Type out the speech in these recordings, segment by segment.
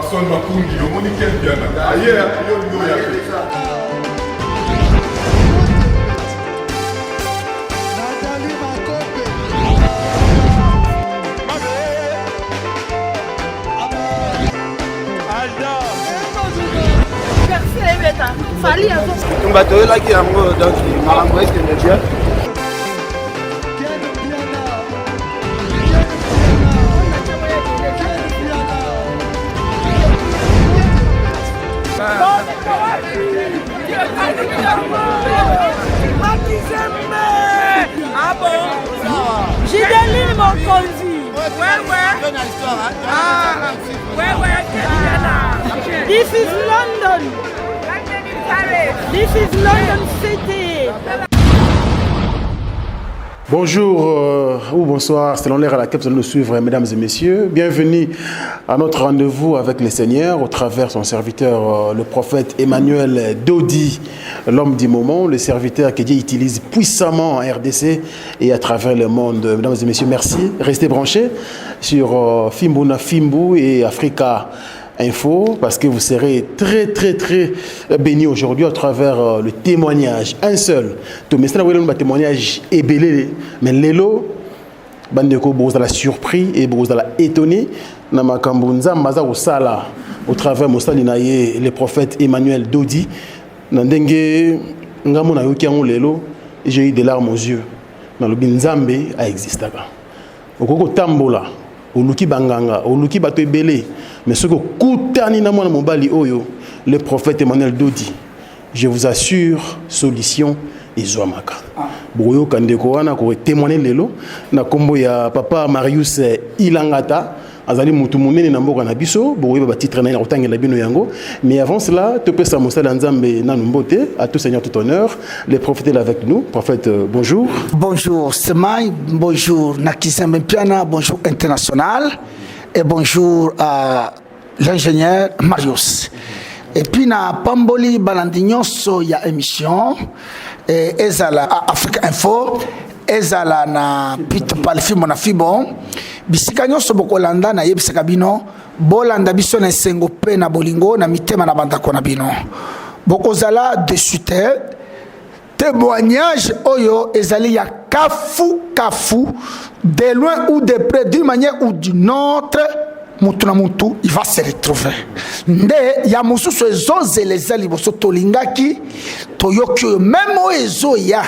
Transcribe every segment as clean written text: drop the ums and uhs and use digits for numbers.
Son Makundi, au Monique Piana. Ailleurs, Gideline Mokonzi. This is London. This is London City. Bonjour ou bonsoir, selon l'heure à laquelle vous allez nous suivre, mesdames et messieurs. Bienvenue à notre rendez-vous avec le Seigneur au travers son serviteur, le prophète Emmanuel Dodi, l'homme du moment, le serviteur que Dieu utilise puissamment en RDC et à travers le monde. Mesdames et messieurs, merci. Restez branchés sur Fimbuna Fimbu et Africa Info, parce que vous serez très bénis aujourd'hui à travers le témoignage. Un seul. Tout le monde témoignage est belé, mais l'élo, bandeko vous la surpris et vous la étonné. Namakambunza maza osala au travers Mosalinaye le prophète Emmanuel Dodi. Nandenge ngamona yoki an lelo, j'ai eu des larmes aux yeux. Dans le binzambe a existé. Okoko tambola, oluki banganga, oluki bato ebele. Mais ce que Koutani na mwana mobali oyo, le prophète Emmanuel Dodi, je vous assure, solution ezwamaka. Boyo kandeko wana ko témoigner lelo na kombo ya papa Marius Ilangata, azali mutu munene na mboka na biso, boyo ba titre na otangela bino yango. Mais avant cela, to pesa mosala nzambe na mbote, à tout seigneur tout honneur, le prophète est là avec nous. Prophète, bonjour. Bonjour Semai, bonjour Nakizembe Piana, bonjour international. Et bonjour à l'ingénieur Marius. Et puis na Pamboli Balandinyoso ya émission et ezala à Africa Info ezala na Pit Palfimo na Fibon bisika nyoso bokolanda na yebisaka bino bolanda biso na sengo pe na bolingo na mitema na bandako na bino bokozala de suite témoignage oyo ezali ya kafu de loin ou de près d'une manière ou d'une autre mutu il va se retrouver nde ya mususu ezozela liboso tolingaki toyoki même oyo ya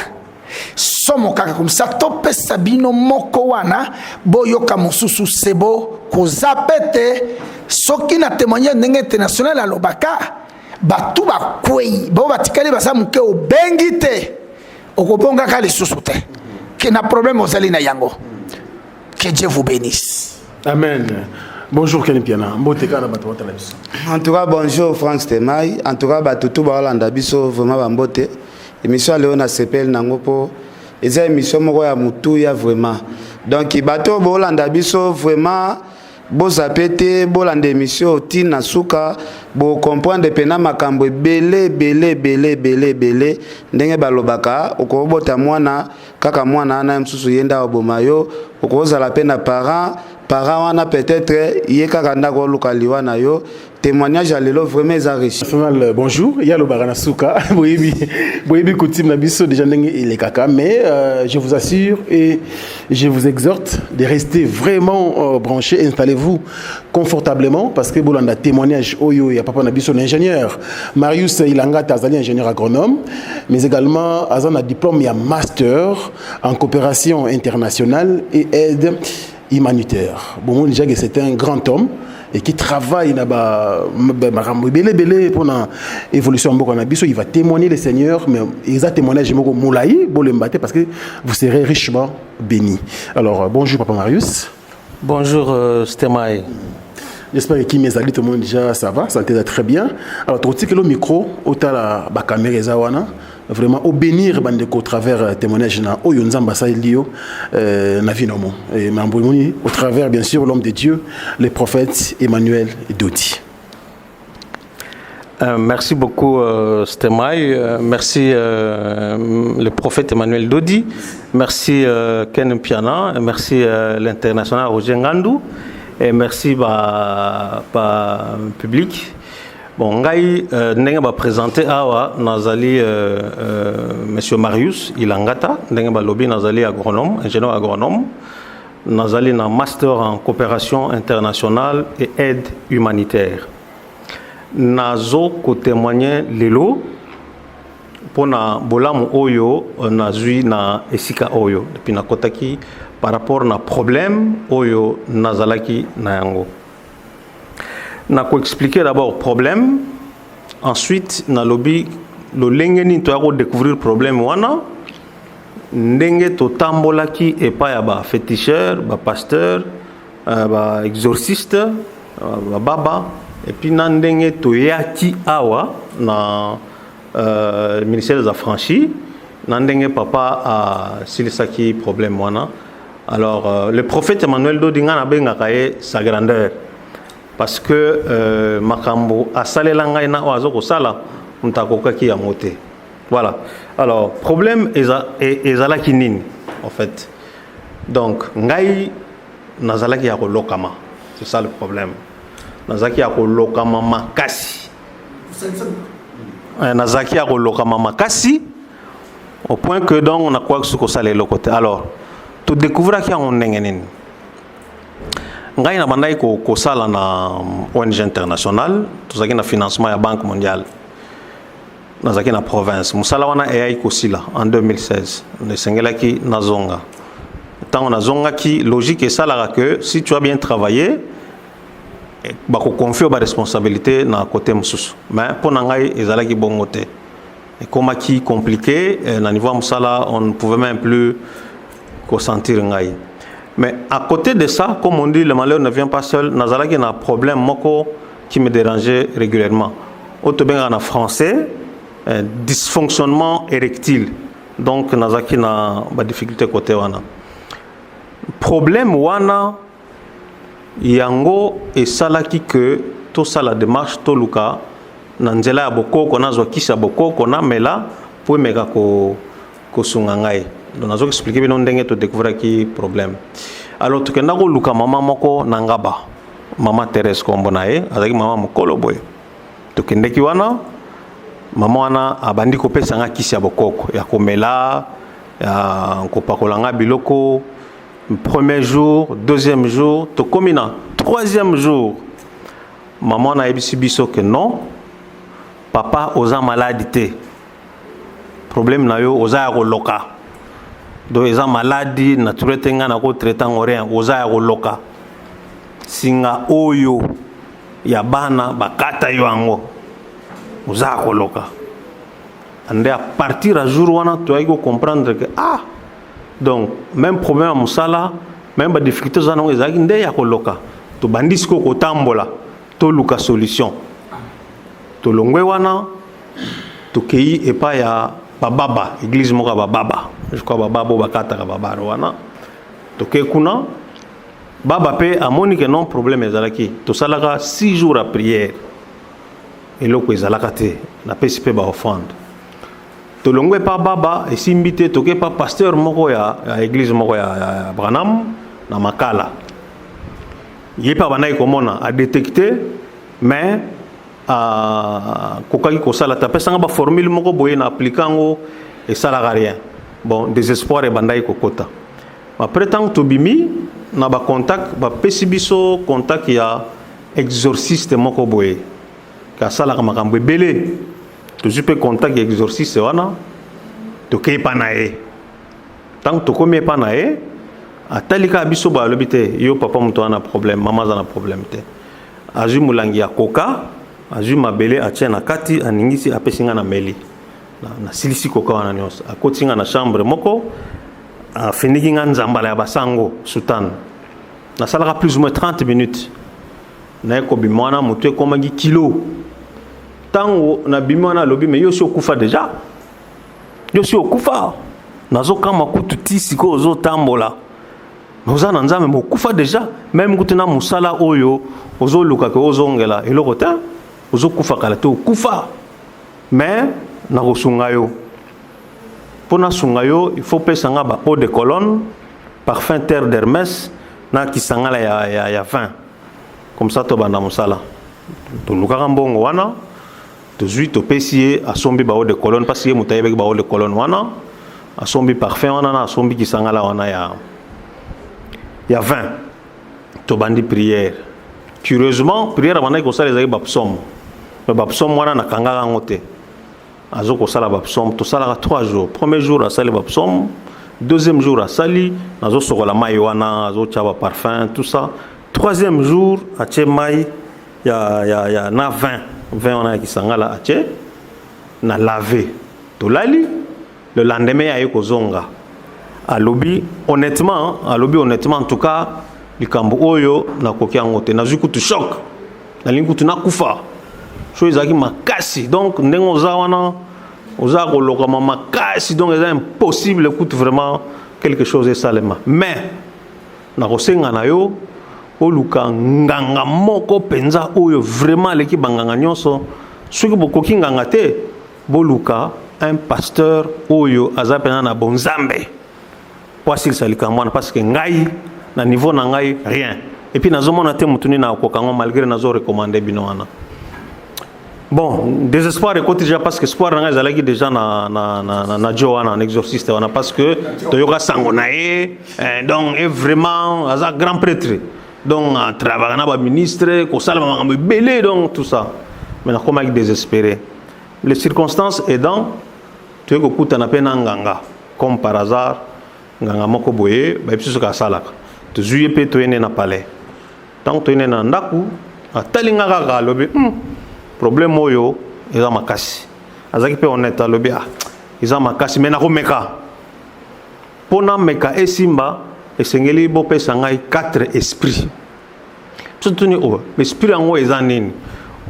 somo kaka comme ça topesa bino moko wana boyoka mususu sebo kozapete soki na témoignage ndenge international alobaka batu bakwei bo batikali basa muke obengi te okobonga ka lisusu te ke na problème ozali na yango. Que Dieu vous bénisse. Amen. Bonjour Ken Piana. En tout cas, bonjour Franck Stemai. En tout cas, tout Barolanda biso vraiment bambote. Émission Léona s'appelle Nangopo. Et c'est émission moya mutuya vraiment. Donc bato Barolanda biso vraiment bo zapete bolanda émission tina suka bo comprendre pena makambo belé ndenge balobaka okobota mwana kaka mwana na msusu yenda obomayo okoza la pena parent wana peut-être yeka ndako lokaliwa na yo témoignage à l'élo vraiment riche. Bonjour, il y a le Baranasuka, boyebi coutume na biso déjà ndenge il est kaka, mais je vous assure et je vous exhorte de rester vraiment branchés, installez-vous confortablement parce que bolanda témoignage oyo ya papa na biso ingénieur Marius Ilangata azali ingénieur agronome mais également azana diplôme ya master en coopération internationale et aide humanitaire. Bon, déjà que c'est un grand homme et qui travaille là-bas pour l'évolution de Nabiso, il va témoigner le Seigneur, mais il va témoigner parce que vous serez richement bénis. Alors, bonjour Papa Marius. Bonjour Stemai. J'espère que mes amis, tout le monde déjà ça va, ça t'aide très bien. Alors, tu as le micro, tu as la caméra, vraiment au bénir au travers témoignage na oyo nzamba sa elio na vie nomo et mamboni au travers bien sûr l'homme de Dieu le prophète Emmanuel Dodi. Merci beaucoup Stemai, merci le prophète Emmanuel Dodi, merci Ken Piana, merci l'international Roger Ngandou et merci ba public. Bon, ngai ndenge ba présenter awa nazali monsieur Marius Ilangata, ndenge ba lobby nazali agronome, ingénieur agronome. Nazali na master en coopération internationale et aide humanitaire. Nazo ko témoigner lelo pona bolamu oyo nazui na esika oyo depuis na kotaki par rapport na problème oyo nazalaki na yango. Na ko expliquer d'abord problème, ensuite na lobby lo lengeni to yako découvrir problème wana ndenge to tambolaki epa ya ba féticheur, ba pasteur, ba exorciste, ba baba et puis na ndenge to yaki awa na ministère des affranchis na ndenge papa a silisaki problème wana. Alors le prophète Emmanuel Dodinga na benga kaye sa grandeur parce que makambo asalela ngai na oazo ko sala mtakokaki ya moté. Voilà. Alors, problème ezalaki nini en fait. Donc, ngai nazalaki ya kolokama. C'est ça le problème. Nazalaki ya kolokama makasi. Nazalaki ya kolokama makasi au point que donc on a quoi que ce que ça les locoté. Alors, tu découvres qu'il y a un ngengen. Ngai na bandai ko sala na ONG internationale, tu zaki na financement ya Banque mondiale. Dans la province, Moussala wana eyai kosila en 2016. Le sengelaki nazonga. Tant nazonga qui logique est ça là que si tu as bien travaillé, bah qu'on confie aux responsabilités na côté moussous. Mais pour nangai ezalaki bongote. Et comme qui compliqué, na niveau Moussala on ne pouvait même plus consentir ngai. Mais à côté de ça, comme on dit, le malheur ne vient pas seul. Nazalaki na problème moko qui me dérangeait régulièrement. Auto bien en français. Dysfonctionnement érectile, donc nazaki na ba difficulté côté wana. Problème wana yango et salaki que to sala démarche to luka na nzela ya bokoko nazo kisa bokoko na mela pour meka ko sunga ngai. Donc nazo expliquer bino ndenge to découvrir ki problème. Alors to kenda ko luka mama moko na ngaba. Mama Thérèse kombo nae, azaki mama mokolo boy. To kendeki wana maman wana abandi kopesa nga kisi ya bokoko ya komela ya kopakolanga biloko. Premier jour, deuxième jour, to komina troisième jour maman na ebisi biso que non papa oza malade te problème na yo oza ya koloka do eza maladi naturel tenga na ko traitant rien oza ya koloka singa oyo ya bana bakata yo ango oza koloka ande à partir à jour wana tu as comprendre que ah donc même problème à musala même ba difficulté za nango ezaki nde ya koloka to bandisi ko kotambola to luka solution to longwe wana to kei epa ya bababa église moko bababa je crois bababo bakata ka babaro wana to ke kuna baba pe amoni que non problème ezalaki to salaka 6 jours à prière et loko ezalaka te na pesi pe ba offrande to longwe pa baba et simbité to ke pa pasteur moko ya église moko ya Branham na makala yepa banai komona a détecter mais kokaki kosala ta pesa nga ba formule moko boye na appliquango et ça la rien bon désespoir et bandai kokota après tant to bimi na ba contact ba pesi biso contact ya exorciste moko boye ka sala ka makambo belé to jupe contact ya exorciste wana to ke pa nae tant to komi pa nae atalika biso ba lobité yo papa muto ana problème maman za na problème te azu mulangi ya koka azu mabele atia na kati aningisi apesinga na meli na silisi koka wana nyos akotinga na chambre moko afiniki nga nzambala ya basango sultan na salaka plus ou moins 30 minutes na ko bimwana mutu ekomaki kilo tango na bimwana lobi mais yo si okufa déjà yo si okufa nazo kama kutu tisi ko zo tambola noza na nzambe mokufa déjà même kutena musala oyo ozo luka ke ozongela eloko te ozo kufa kala te okufa mais na kosunga yo pona sunga yo il faut pesa nga ba eau de Cologne parfum terre d'Hermès na kisangala ya vin comme ça to banda musala to lukaka mbongo wana to zui to pesier asombi ba de colonne parce que mutayebe ba de colonne wana asombi parfum wana na asombi kisangala wana ya 20 to bandi prière curieusement prière banda ko sala les bapsom mais bapsom wana na kangaka ngote azo ko sala bapsom to sala 3 jours premier jour a sala bapsom deuxième jour a sali nazo sokola mai wana azo chaba parfum tout ça troisième jour a che mai ya na 20 wana kisangala a che na laver to lali le lendemain a yeko zonga alobi honnêtement en tout cas likambo oyo na kokia ngote na zuku tu choc na lingu tu na kufa chose aki makasi donc ndengo za wana oza ko lokama makasi donc c'est impossible écoute vraiment quelque chose est salema mais na kosenga na yo oluka nganga moko penza oyo vraiment leki banganga nyonso soki bokoki nganga te boluka un pasteur oyo azapena na bonzambe poasil salika mwana parce que ngai na niveau na ngai rien et puis nazomona te mutuni na kokango malgré nazo recommander bino wana bon désespoir et côté déjà parce que espoir na ngai zalaki déjà na Joana un exorciste wana parce que toyoka sango na e donc est vraiment aza grand prêtre donc travailler na ba ministre ko sala makambo belé donc tout ça mais na koma désespéré les circonstances aidant tu es kokuta na pena nganga comme par hasard nganga moko boye ba biso ka salaka to juye pe to ene na palais tant to ene na ndaku atalinga kaka lobi problème oyo eza makasi azaki pe honnête lobi eza makasi mais na ko meka pona meka esimba esengeli bo pesa ngai 4 esprits surtout ni o esprit ngo eza nini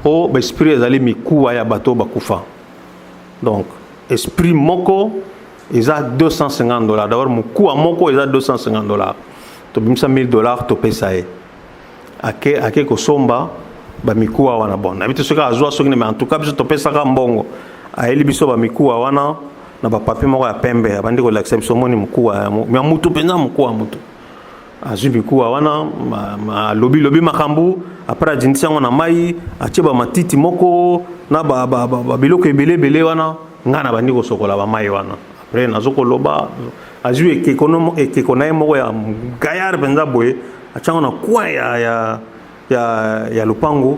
o ba esprit ezali mikuwa ya bato bakufa donc esprit moko eza $250 d'abord mikuwa moko eza $250 to bimisa $1000 to pesa e ake ko somba ba mikuwa wana bon na bitu soka azwa soki mais en tout cas biso to pesa ka mbongo aeli biso ba mikuwa wana na ba papier moko ya pembe abandi ko l'accept so moni mikuwa ya mutu penza mikuwa mutu azwi mikuwa wana lobi makambu après ajinisi yango na mai atie ba matiti moko na ba biloko ebele wana ngana bandi ko sokola ba mai wana après nazoko loba azwi ekonomo moko ya gayar benza boye achango na kwa ya lupango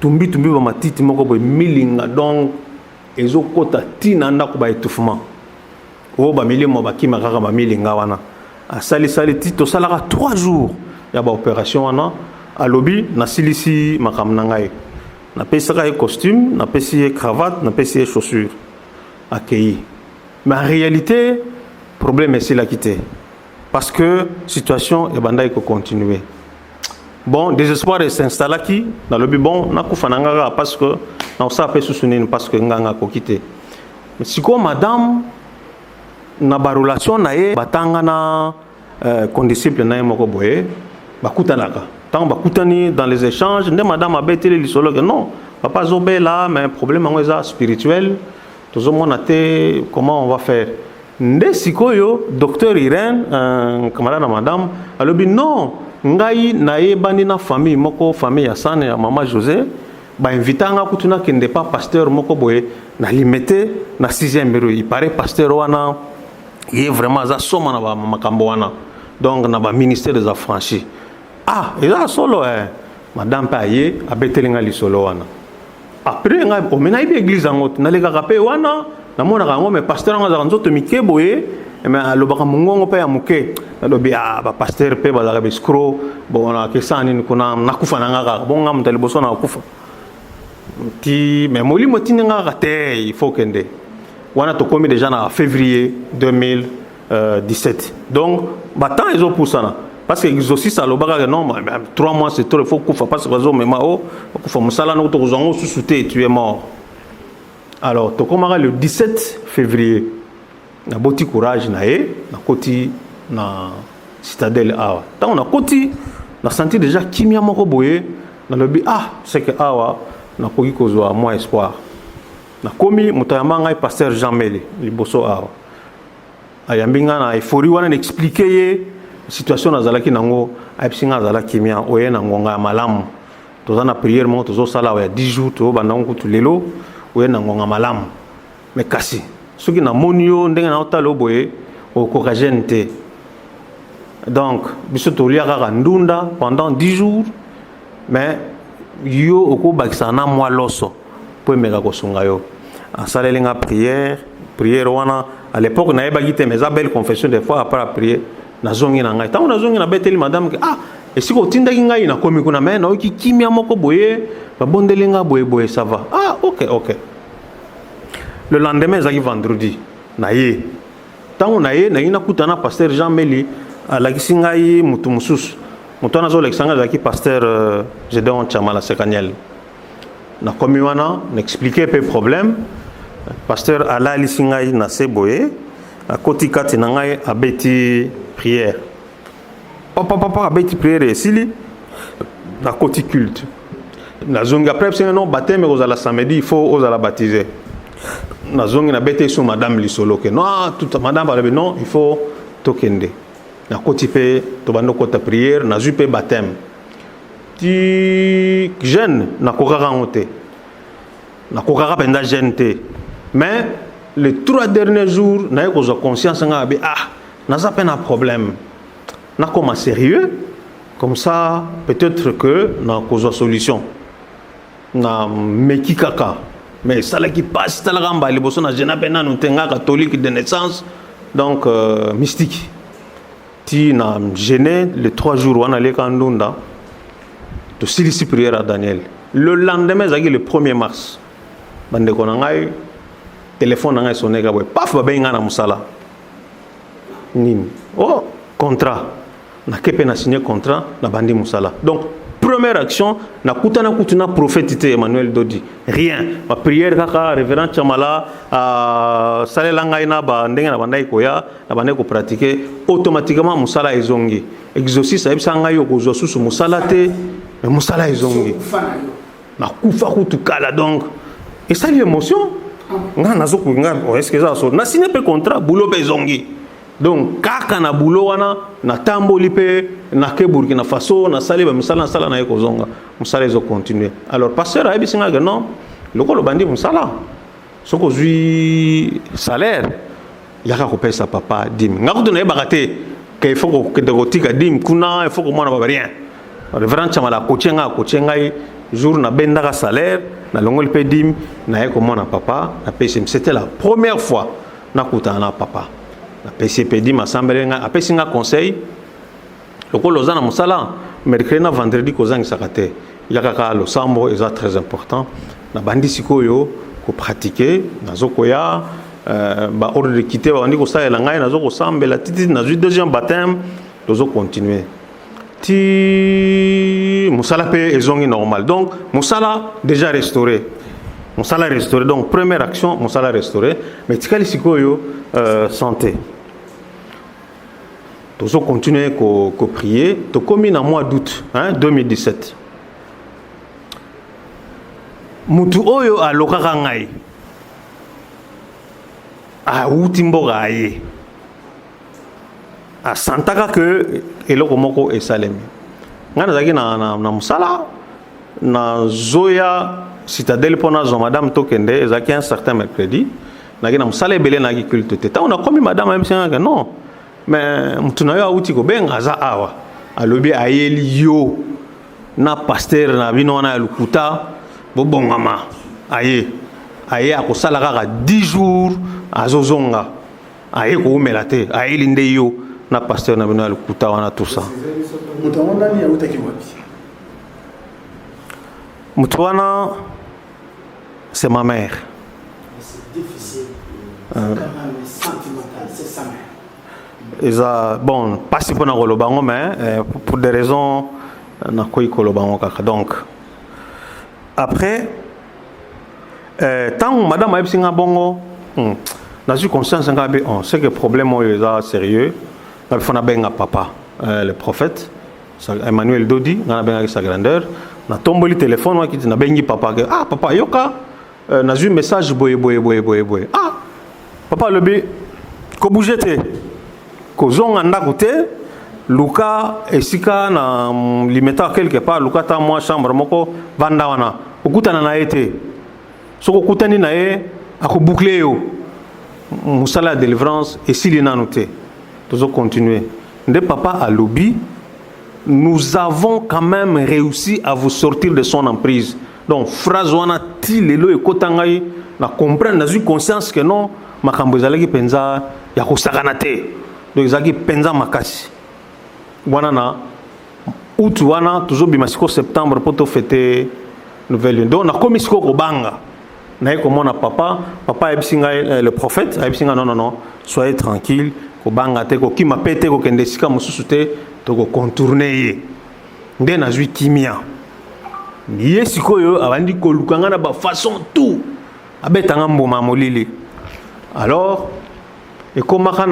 tumbi ba matiti moko boye milinga donc ezokota tina ndako ba étouffement o ba milimo bakima kaka ba milinga wana asali tito salaka 3 jours ya ba opération wana alobi na silisi makam na ngai na pesaka e costume na pesi cravate na pesi chaussures accueilli mais en réalité problème est là quitté parce que situation e banda ko continuer bon désespoir s'installe qui dans le bon na kufa nanga parce que na ça peut soutenir parce que nganga ko quitter mais si quoi madame na ba relation na ye batanga na condisciple na moko boye bakutanaka tant bakutani dans les échanges nde madame abeteli lisologue non papa zobela mais problème ngo eza spirituel tozomona te comment on va faire nde sikoyo docteur Irène camarade na madame alobi non ngai na yebani na famille moko famille ya Sane ya mama José ba invitanga kutuna kende pas pasteur moko boye na limité na 6e bureau il paraît pasteur wana il est vraiment za soma na ba makambo wana donc na ba ministère des affranchis et là solo madame paye abetelinga li solo wana après nga o mena ibi église ango na le kaka pe wana na mona kango mais pasteur nga za nzoto mike boye mais alobaka mungongo pe ya muke alobi ba pasteur pe ba za escroc bon na kesani ni kuna nakufa na nga bon nga mutali boso na kufa ti mais molimo tinga ka te il faut kende wana to komi déjà na février 2017 donc temps ils ont pour ça parce que exorciste alobaka non 3 mois c'est trop il faut kufa parce que bazo mema o kufa musala no to zongo susute tu es mort alors to komaka le 17 février na boti courage na na koti na citadelle awa tant on a koti na senti déjà kimia moko boye na lobi c'est que awa na koki kozwa moins espoir na komi mutayamba ngai pasteur Jean Meli liboso awa ayambinga na euphorie wana expliquer ye situation nazalaki nango ayipsinga azalaki kimia oye na ngonga ya malamu toza na prière mo tozo sala ya 10 jours to bandango kutu lelo oye na ngonga malamu mais kasi soki na moni yo ndenge na otalo boye okoka jeune te donc biso tolia kaka ndunda pendant 10 jours mais yo okobakisa na mwa loso po emeka kosunga yo asalelinga prière wana à l'époque nayebaki te mais belle confession des fois après la prière nazongi na ngai ntango nazongi na beteli madame ke esika otindaki ngai nakomi kuna me nayoki kimia moko boye babondeli nga boye ça va ok le lendemain ezalaki vendredi na ye ntango na ye nayi nakutana pasteur Jean Meli alakisi ngai mutu mosusu moto wana azolakisa ngai azalaki pasteur Gédéon Chamala Sekaniel nakomi wana naexplike mpe problème pasteur alalisi ngai na se boye akoti kati na ngai abeti prière papa abeti prière esili nakoti culte nazongi après c'est non baptême ozala samedi il faut ozala baptiser nazongi na bete sur madame lisolo ke non toute madame balabe non il faut tokende nakoti pe to bando kota prière nazui pe baptême ti jeune nakokaka ngote nakokaka penda jeune te mais les 3 derniers jours naye kozwa conscience nga be naza pe na problème na comme sérieux comme ça peut-être que na kozwa solution na meki kaka mais ça là qui passe ta la gamba liboso na jeune pe na ntenga catholique de naissance donc mystique ti na gêné les 3 jours wana le kandunda to silisi prière à Daniel le lendemain zaki le 1er mars bande ko na ngai téléphone na ngai sonné ka boy paf ba benga na musala nini contrat na kepe na signé contrat na bandi musala donc première action na kutana kutuna prophète Emmanuel Dodi rien ma prière kaka révérend Chamala salela ngai na ba ndenge na bandai koya na bandai ko pratiquer automatiquement musala ezongi exorcisme ayebisa ngai yo kozwa susu musala te mais musala ezongi na kufa kutu kala donc et ça l'émotion nga nazoku nga est-ce que ça so na signé pe contrat boulot pe zongi donc kaka na boulot wana na tamboli pe na ke Burkina Faso na sali ba musala na sala na eko zonga musala ezo continuer alors pasteur a bisinga que non lokolo bandi musala soko zui salaire yaka ko pesa papa dim nga ko na ebakate que il faut que de gotika dim kuna il faut que mona ba rien révérend Chamala kochenga jour na bendaka salaire na longol pe dim na eko mona papa na pesi c'était la première fois na kutana na papa na pesi pe dim assemblée nga apesi nga conseil lokolo zana musala mercredi na vendredi ko zangi sakate yakaka lo sambo est très important na bandi sikoyo ko pratiquer nazokoya ba ordre de quitter ba ndiko sa la ngai nazoko sambela titi na deuxième baptême dozo continuer ti musala pe ezongi normal donc musala déjà restauré donc première action musala restauré mais tikali sikoyo santé tozo continuer ko prier to komi na mois d'août 2017 mutu oyo alokaka ngai uti mboka aye asantaka que eloko moko esalemi nga nazalaki na musala na zoya citadelle mpona zo madame tokende ezalaki un certain mercredi nazalaki na musala ebele nayaki culte te ntango nakomi madame ayebisangaka non mais mutu na yo auti kobenga aza awa alobi ayeli yo na pasteur na bino wana ya lukuta bobongama aye akosala kaka 10 jours azozonga aye koumela te ayeli nde yo na pasteur na bino ya lukuta wana tout ça mutu wana c'est ma mère. C'est difficile. C'est quand même sentimental, c'est sa mère. Bon, pas si pour nous mais pour des raisons na koy kolobango kaka. Donc après tant madame a ebsinga bongo na eu conscience ngabe on sait que problème est sérieux. Il faut na benga papa le prophète Emmanuel Dodi na benga sa grandeur na tomboli téléphone wa kiti na bengi papa que papa yoka na eu message boye papa le bi ko bougete ko zonga ndako te luka esika na limeta quelque part luka ta moi chambre moko vanda wana okutana na ete soko kutani na ye akoboucler yo musala délivrance esili nanu te tozo continuer nde papa à lobby nous avons quand même réussi à vous sortir de son emprise donc phrase wana ti lelo ekotanga ngai na comprendre na conscience que non makambo ezalaki penza ya kosakana te donc ezalaki penza makasi wana na août wana tozobima siko septembre po tofete nouvelle lune donc nakomi siko kobanga naye komona papa ayebisi ngai le prophète ayebisi ngai non soyez tranquille kobanga te kokima pe te kokende esika mosusu te tokocontourne ye nde nazwi kimia ye sikoyo abandi koluka ngai na bafaçon tout abetanga mbuma molili alors ekomaka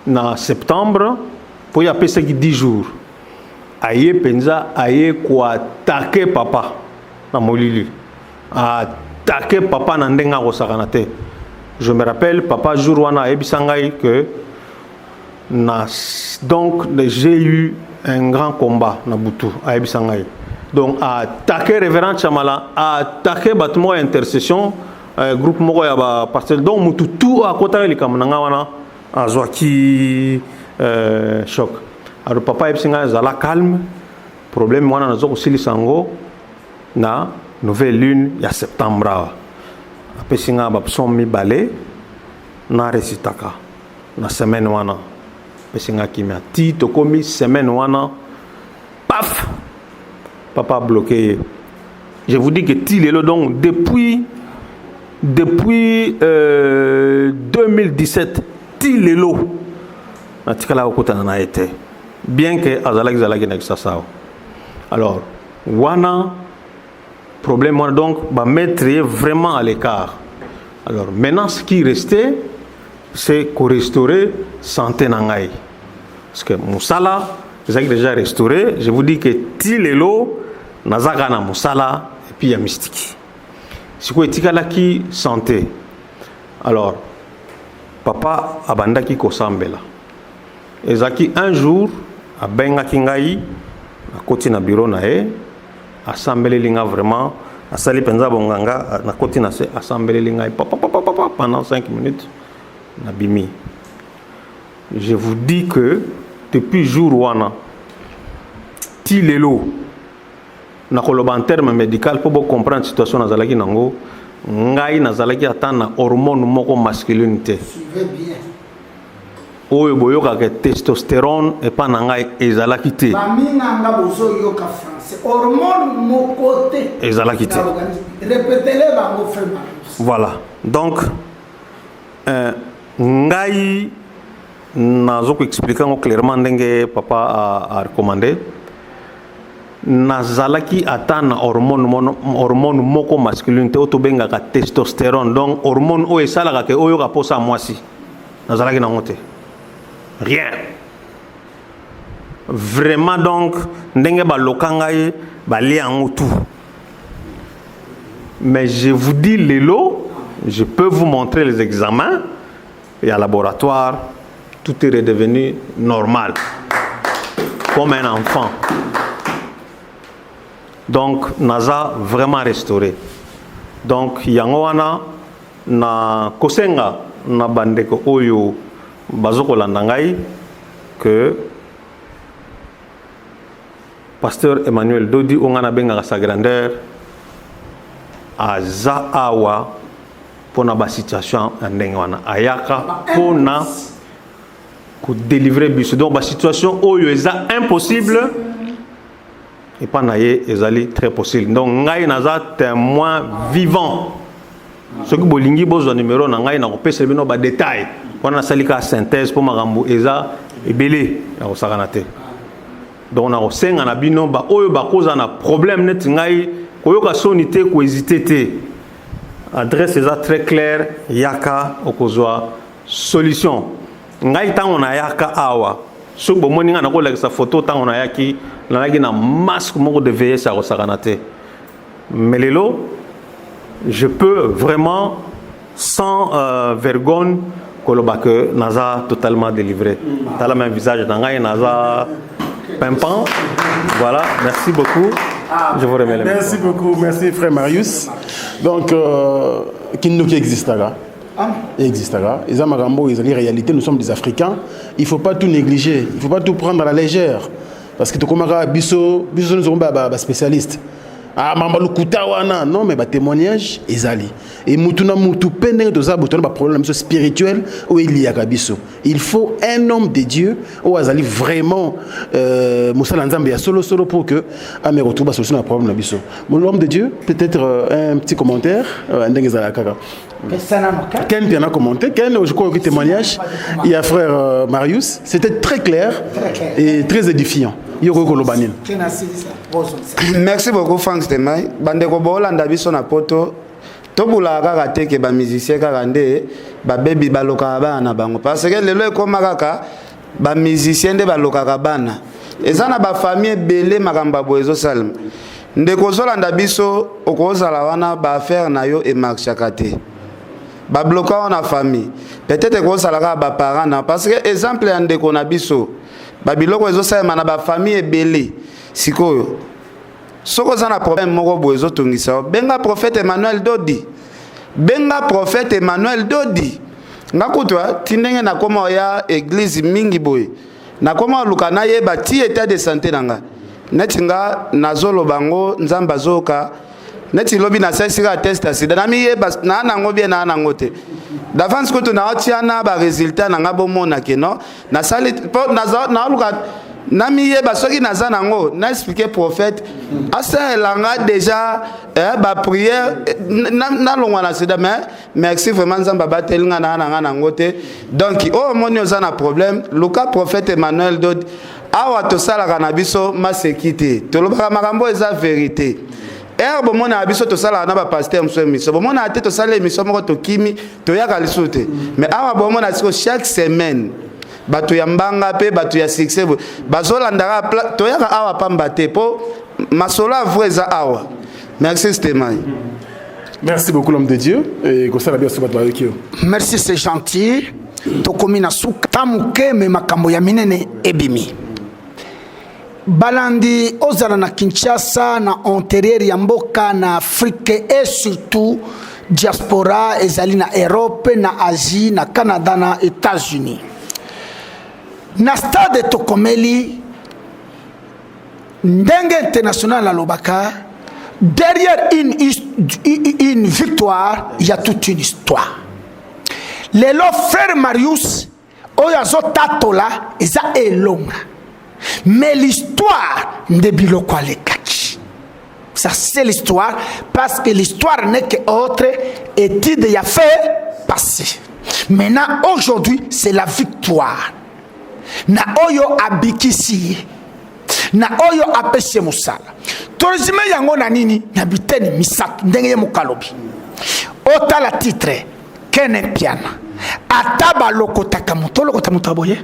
na septembre po ye apesaki 10 jours aye penza aye koatake papa na molili attaqué papa na ndenga kosakana te je me rappelle papa jour wana ayebisa ngai que donc j'ai eu un grand combat na butu ayebisa ngai donc attaqué révérend Chamala attaqué bato moko ya intercession groupe moko ya bapasteur donc mutu tout akotaka likambo na ngai wana azwaki choc alors papa ayebisi ngai azala calme problème wana nazo kosilisa yango na nouvelle lune ya septembre apesi nga bapson mibale na resitaka na semaine wana apesi nga kimia ti tokomi semaine wana paf papa bloqué je vous dis que ti lelo donc depuis 2017 ti lelo natikala okutana na ete bien que azalaki na kisasa alors wana problème moi donc va mettre vraiment à l'écart. Alors maintenant ce qui restait c'est qu'on restaurer santé nangai parce que musala j'ai déjà restauré je vous dis que tilelo nazaka na musala et puis il y a mystique si quoi etikala ki santé alors papa abandaki ko sambela ezaki un jour abengaki ngai akoti na bureau na e assemblée linga vraiment asali penza bonganga na koti na se assemblée linga papa pendant 5 minutes na bimi je vous dis que depuis jour wana ti lelo na koloba en terme médical pour comprendre situation nazalaki nango ngai nazalaki atana hormone moko masculinité suivez bien oyo boyoka ke testostérone et pas nangai ezalaki te baminga nga bozo yoka français hormone moko te ezalaki te répétez-le bango frère voilà donc ngai nazo ko expliquer ngo clairement ndenge papa a recommandé nazalaki atana hormone moko masculinité oto bengaka testostérone donc hormone oyo esalaka ke oyo ka posa mwasi nazalaki nango te rien vraiment donc ndenge baloka ngai balia yango tout mais je vous dis lelo je peux vous montrer les examens et à laboratoire tout est redevenu normal comme un enfant donc naza vraiment restauré donc yango wana na kosenga na bandeko oyo bazokolanda ngai que pasteur Emmanuel Dodi ongana bengaka sa grandeur aza awa pona ba situation ndenge wana ayaka pona ko délivrer biso donc ba situation oyo eza impossible et pas naye ezali très possible donc ngai naza témoin vivant ce que bolingi bozo numéro na ngai na kopesa bino ba détail wana salika synthèse pour makambo eza ebele ya kosakana te donc na kosenga na bino ba oyo bakoza na problème net ngai koyoka soni te ko hésiter te adresse eza très clair yaka okozwa solution ngai tango na yaka awa so bomoni nga na ko lekisa photo tango na yaki na masque moko de vieillesse à kosakana te mais lelo je peux vraiment sans vergogne koloba que naza totalement délivré. T'as le même visage d'angai naza pimpant. Voilà, merci beaucoup. Je vous remercie. Merci beaucoup, merci frère Marius. Donc, Kinno qui existera. Il existera. Les Amagambo, ils ont les réalités, nous sommes des Africains. Il ne faut pas tout négliger, il ne faut pas tout prendre à la légère. Parce que tout comme Bisso, nous sommes des spécialistes. Ah, non, mais témoignage, Ezali. Et Moutuna Moutou Pende de Zabo, un problème spirituel où il y a Gabisso. Il faut un homme de Dieu où Azali vraiment Moussa Lanzambe a solo pour que Amé retrouve la solution à problème Nabisso. L'homme de Dieu, peut-être un petit commentaire. Ken vient à commenter. Ken, je crois que témoignage, il y a frère Marius. C'était très clair et très édifiant. Merci beaucoup Frank Stemai. Bandeko bolanda biso na poto. Tobula kaka te ke ba musicien kaka nde ba baby baloka bana bango parce que lelo ekoma kaka ba musicien nde baloka bana. Eza na ba famille belé makamba boezo salm. Ndeko zolanda biso okozala wana ba affaire na yo e marchaka te. Ba bloka na famille. Peut-être que ça la ba parents na parce que exemple ya ndeko na biso ba biloko ezo salma na ba famille belé. Sikoyo soko za na problème moko boezo tungisa benga prophète Emmanuel Dodi ngakutwa tindenge na koma ya église mingi boy na koma lukana ye ba ti état de santé nanga netinga nazolo bango nzamba zoka neti lobi na sesika test sida na mi ye na nango bien na nango te d'avance ko to na otiana ba résultat nanga bomona ke no na sali na luka Nami ye basoki naza nango na expliquer prophète asa elanga déjà ba prière na longwa na sida mais merci vraiment nzamba batelinga na nango te donc oh moni oza na problème luka prophète Emmanuel Dod awa to sala kana biso ma sécurité to lobaka makambo eza vérité herbe mona abiso to sala na ba pasteur mso miso mona ate to sala émission moko to kimi to yaka lisute mais awa bo mona siko chaque semaine batu ya mbanga pe batu ya succès bazolandaka toyaka awa pamba te po masola vreza awa. Merci Stéman. Merci beaucoup l'homme de Dieu et merci, c'est gentil. Tokomina suka tamuke me makambo ya minene ebimi balandi ozala na Kinshasa na intérieur ya mboka na Afrique et surtout diaspora ezali na Europe na Asie na Canada na États-Unis. Na stade tokomeli ndenge international alobaka derrière une victoire il y a toute une histoire. Lelo frère Marius oyazo tatola eza elonga mais l'histoire de biloko alekaki ça c'est l'histoire parce que l'histoire n'est que autre étude y a fait passer. Maintenant aujourd'hui c'est la victoire na oyo abikisi na oyo apese musala tourisme yango na nini na biteni misato ndenge ye mukalobi otala titre kene piana ataba lokotaka mutolo kota mutaboye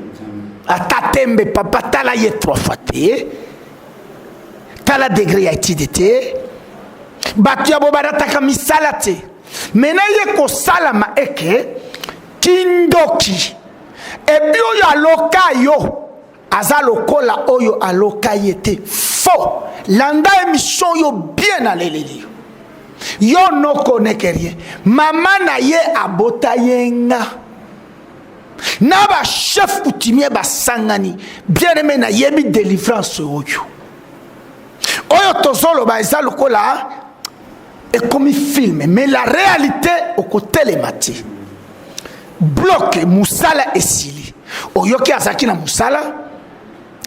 atatembe papa tala ye 3 fois te tala degré ya étude batu ya bobarataka misala te mena ye ko salama eke kindoki epi oyo aloka yo aza lokola oyo aloka yete faux landa émission yo bien aleleli yo no connaît rien mama na ye abota yenga na ba chef coutumier ba sangani bien aimé na yebi délivrance oyo tozolo ba eza lokola et comme film mais la réalité au côté les mati bloqué musala esili oyoki azaki na musala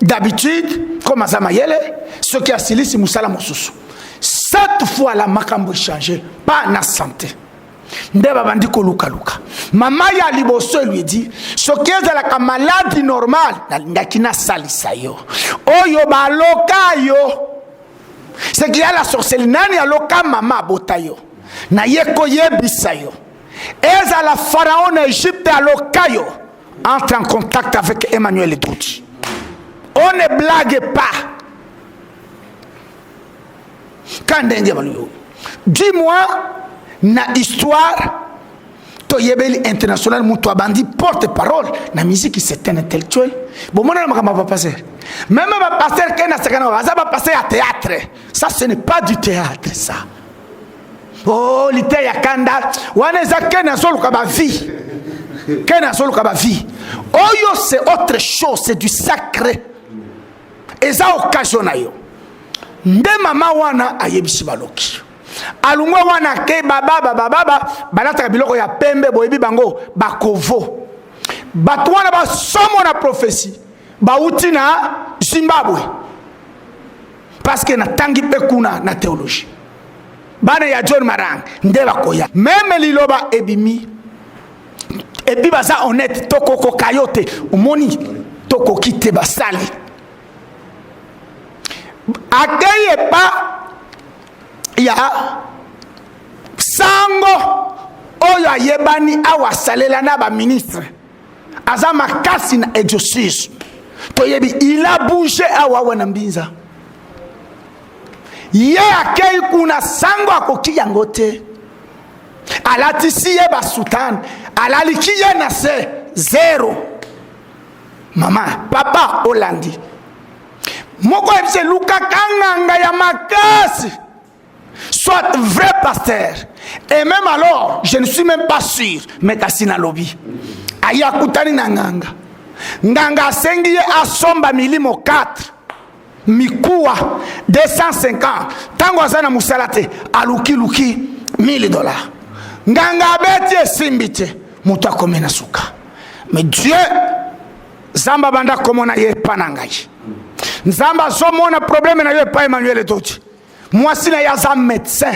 d'habitude comme azamayele ce qui a sili si musala mosusu cette fois la makambo changé pas na santé ndeba bandi ko luka mama ya liboso lui dit ce qui est la maladie normale ndaki na salisa yo oyo baloka yo ce qui a la sorcellerie nani aloka mama botayo na yeko yebisa yo eza la pharaon Égypte alokayo entre en contact avec Emmanuel Dodi. On ne blague pas. Quand dis-moi na histoire toyebeli international mutu abandi porte-parole na musique c'est un intellectuel bon mon nama kama pasteur même ba pasteur kena sekana baza ba pasteur à théâtre ça ce n'est pas du théâtre ça oh lite ya kanda wana za kena solo ka ba vie kena solo ka ba vie oyo c'est autre chose c'est du sacré et ça occasion na yo nde mama wana ayebisi baloki alungwa wana ke baba balata biloko ya pembe boyebi bango bakovo batu wana basomo na prophétie bauti na Zimbabwe parce que na tangi pe kuna na théologie bana ya John Marang nde bakoya même liloba ebimi ebi baza honnête tokoko kayote umoni toko kite basali akeye pa ya sango oyo ayebani awasalela na ba ministre aza makasi na exorcisme toyebi il a bougé awa na mbinza ye akei kuna sango akoki yango te alatisi ye basutan alaliki ye na se zero mama papa olandi moko ebise luka kanganga ya makasi soit vrai pasteur et même alors je ne suis même pas sûr mais kasina lobby aya kutani na nganga sengi ye asomba milimo 4 mikuwa 250 tango azana musalate aluki $1000 nganga abeti esimbite mutu akomena suka mais Dieu zamba banda komona ye panangai nzamba somona problème na yo pa Emmanuel Dodi moi si na yaza médecin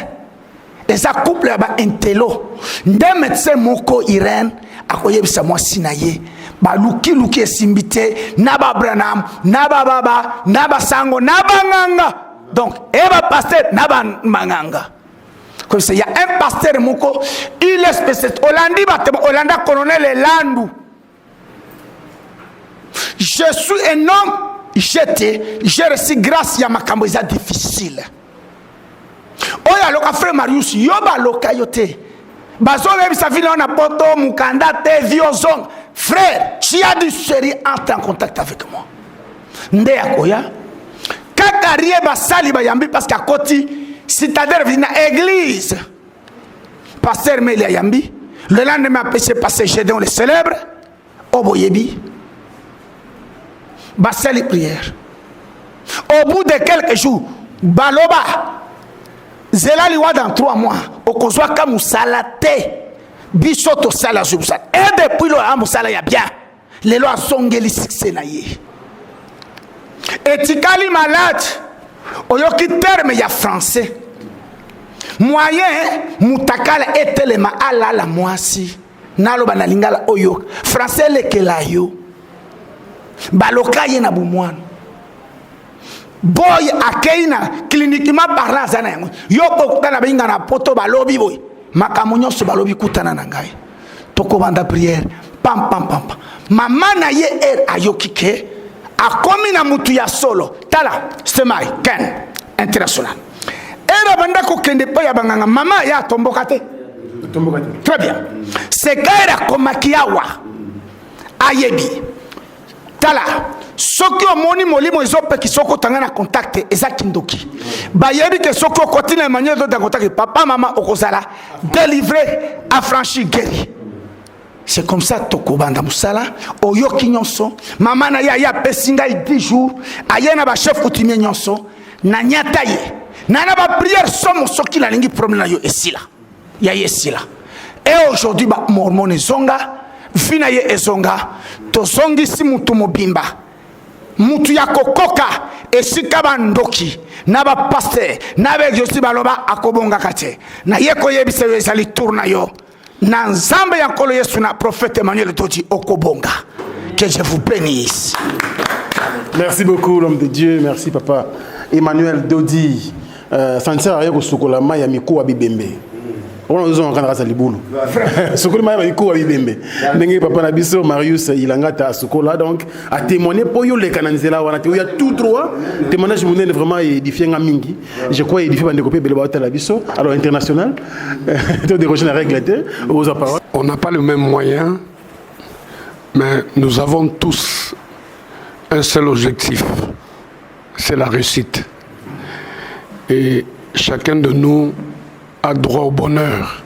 et ça couple ba intello nde médecin moko Irène akoyebisa moi si na ye ba luki esimbite na ba Branham na ba baba na ba sango na ba nganga donc et ba pasteur na ba manganga comme ça il y a un pasteur moko il est spécialiste Hollanda colonel Landu je suis un homme j'ai reçu grâce à ma camboisa difficile oya loka frère Marius yoba loka yote bazo même sa vie on a poto mukanda te viozong frère tu as du sérieux entre en contact avec moi nde akoya kaka rie basali bayambi parce qu'à côté citadelle vina église pasteur Meli ayambi le lendemain péché pasteur Gédéon le célèbre oboyebi basali prière au bout de quelques jours baloba zelali wa dans 3 mois okozwa ka musala te biso to sala zubsa et depuis le amusala ya bien les lois songeli succès na ye etikali malade oyoki terme ya français moyen mutakala etelema alala mwasi naloba na lingala oyo français lekela yo baloka ye na bumwana boy akeina cliniquement parlant zana yango yo kokutana binga na poto balobi boy makamunyo so balobi kutana na ngai toko banda prière pam mama na ye ayokike akomi na mutu ya solo tala semai ken international era banda ko kende pa ya banganga mama ya tomboka te très bien c'est kaira komakiawa ayebi tala soki omoni molimo ezope kisoko tangana contact ezaki ndoki bayebi ke soko continue Emmanuel de contact papa maman okozala délivré affranchi guéri c'est comme ça tokobanda musala oyoki nyonso mama na ya pesinga 10 jours ayena ba chef coutumier nyonso na nyata ye nana ba prière somo soki la lingi problème na yo esila ya yesila et aujourd'hui ba mormon ezonga fina ye ezonga tozongi si mutu mobimba mutu ya kokoka esika bandoki na ba pasteur na ba josi baloba akobonga kate na ye koyebisa yo ezali tourna yo na nzambe ya nkolo Yesu na prophète Emmanuel Dodi okobonga. Que je vous bénisse. Merci beaucoup l'homme de Dieu, merci papa Emmanuel Dodi. Ça ne sert à rien que ce que la maille a mis quoi bibembe. On a besoin de rendre ça liboulou. Sokolo m'a dit quoi ibembe. Nengi papa na biso Marius Ilangata Sokola donc a témoigné pour yo les cananzela wana il y a tout droit témoignage monene vraiment édifié ngamingi. Je crois édifié bande copie bele ba la biso alors international. Tout déroger la règle aux paroles. On n'a pas le même moyen mais nous avons tous un seul objectif. C'est la réussite. Et chacun de nous a droit au bonheur.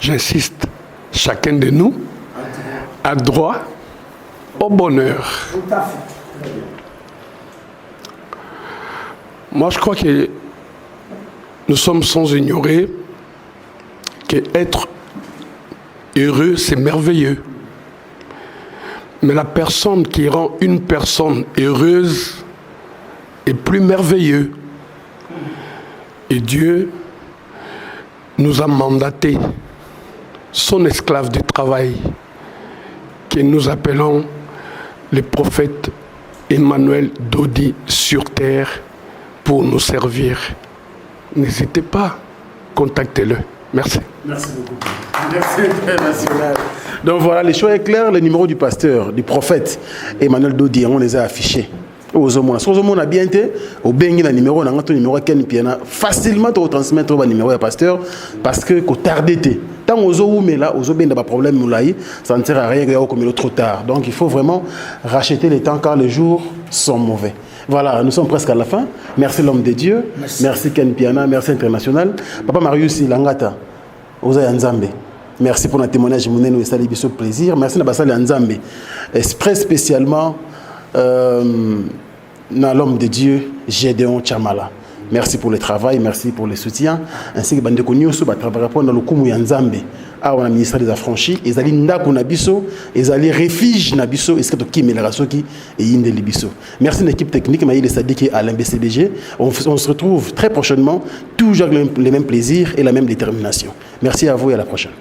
J'insiste, chacun de nous a droit au bonheur. Moi, je crois que nous sommes sans ignorer que être heureux, c'est merveilleux. Mais la personne qui rend une personne heureuse est plus merveilleux. Et Dieu nous a mandaté son esclave du travail, que nous appelons le prophète Emmanuel Dodi sur terre pour nous servir. N'hésitez pas, contactez-le. Merci. Merci beaucoup. Merci international. Donc voilà, le choix est clair, le numéro du pasteur, du prophète Emmanuel Dodi, on les a affichés. Aux hommes, si on a bien été, au bengi na numéro, on a un numéro Ken Piana, facilement tu transmettre au numéro du pasteur parce que qu'on tardé. Tant aux hommes mais là, aux hommes n'a pas problème moulaï, ça ne sert à rien comme il est trop tard. Donc il faut vraiment racheter les temps car les jours sont mauvais. Voilà, nous sommes presque à la fin. Merci l'homme de Dieu, merci Ken Piana, merci international. Papa Marius Ilangata, Oza Nzambe. Merci pour notre témoignage, Mounen et Sali Bisso plaisir. Merci Nabasali Nzambe. Esprit spécialement dans l'homme de Dieu, Gédéon Chamala. Merci pour le travail, merci pour le soutien. Ainsi que Bandeko Nyoso, travailler dans le Kumu Yanzambe. Ah, on a ministère des Affranchis, ils allaient Ndako Nabiso, ils allaient refuge Nabiso, et ce que tu kimes la Rasoki et Inde Libiso. Merci à l'équipe technique, Maïl Sadiki à l'MBCBG. On se retrouve très prochainement, toujours les mêmes plaisirs et la même détermination. Merci à vous et à la prochaine.